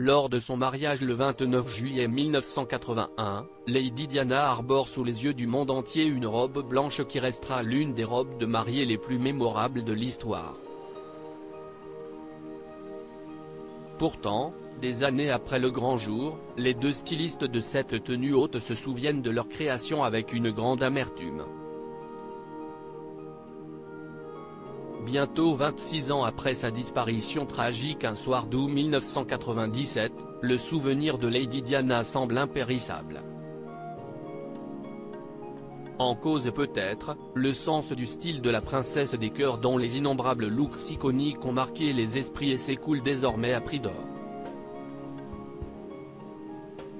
Lors de son mariage le 29 juillet 1981, Lady Diana arbore sous les yeux du monde entier une robe blanche qui restera l'une des robes de mariée les plus mémorables de l'histoire. Pourtant, des années après le grand jour, les deux stylistes de cette tenue haute se souviennent de leur création avec une grande amertume. Bientôt 26 ans après sa disparition tragique un soir d'août 1997, le souvenir de Lady Diana semble impérissable. En cause peut-être, le sens du style de la princesse des cœurs dont les innombrables looks iconiques ont marqué les esprits et s'écoulent désormais à prix d'or.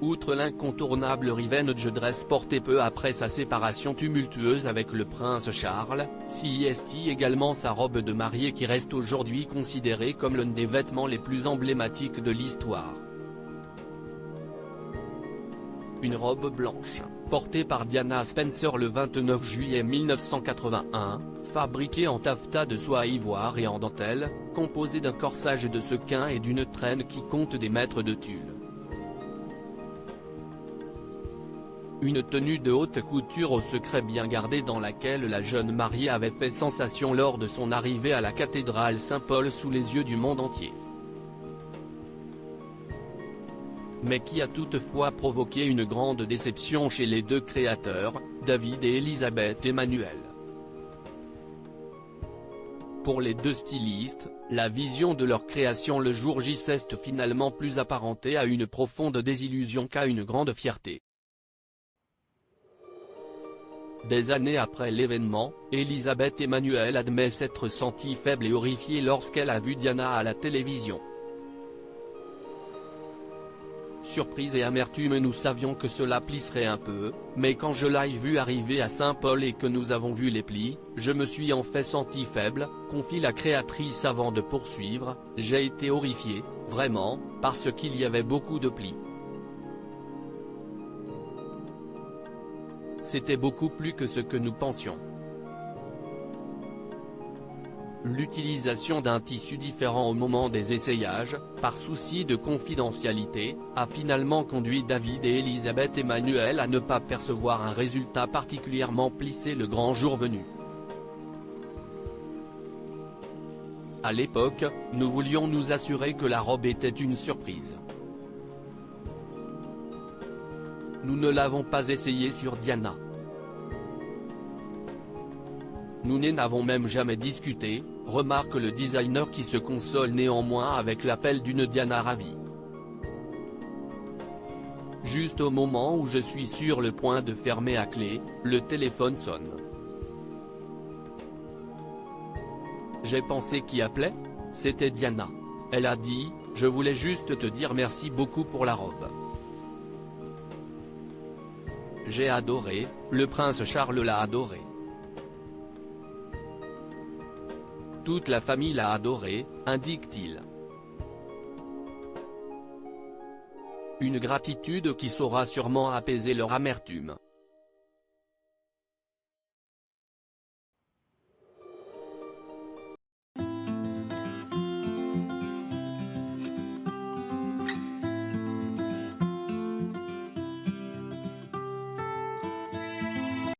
Outre l'incontournable revenge dress porté peu après sa séparation tumultueuse avec le prince Charles, s'y est également sa robe de mariée qui reste aujourd'hui considérée comme l'un des vêtements les plus emblématiques de l'histoire. Une robe blanche, portée par Diana Spencer le 29 juillet 1981, fabriquée en taffetas de soie ivoire et en dentelle, composée d'un corsage de sequin et d'une traîne qui compte des mètres de tulle. Une tenue de haute couture au secret bien gardé dans laquelle la jeune mariée avait fait sensation lors de son arrivée à la cathédrale Saint-Paul sous les yeux du monde entier. Mais qui a toutefois provoqué une grande déception chez les deux créateurs, David et Elisabeth Emmanuel. Pour les deux stylistes, la vision de leur création le jour J s'est finalement plus apparentée à une profonde désillusion qu'à une grande fierté. Des années après l'événement, Elisabeth Emmanuel admet s'être sentie faible et horrifiée lorsqu'elle a vu Diana à la télévision. Surprise et amertume, nous savions que cela plisserait un peu, mais quand je l'ai vue arriver à Saint-Paul et que nous avons vu les plis, je me suis en fait sentie faible, confie la créatrice avant de poursuivre, j'ai été horrifiée, vraiment, parce qu'il y avait beaucoup de plis. C'était beaucoup plus que ce que nous pensions. L'utilisation d'un tissu différent au moment des essayages, par souci de confidentialité, a finalement conduit David et Elisabeth Emmanuel à ne pas percevoir un résultat particulièrement plissé le grand jour venu. À l'époque, nous voulions nous assurer que la robe était une surprise. Nous ne l'avons pas essayé sur Diana. Nous n'avons même jamais discuté, remarque le designer qui se console néanmoins avec l'appel d'une Diana ravie. Juste au moment où je suis sur le point de fermer à clé, le téléphone sonne. J'ai pensé qui appelait ? C'était Diana. Elle a dit, je voulais juste te dire merci beaucoup pour la robe. J'ai adoré, le prince Charles l'a adoré. Toute la famille l'a adoré, indique-t-il. Une gratitude qui saura sûrement apaiser leur amertume.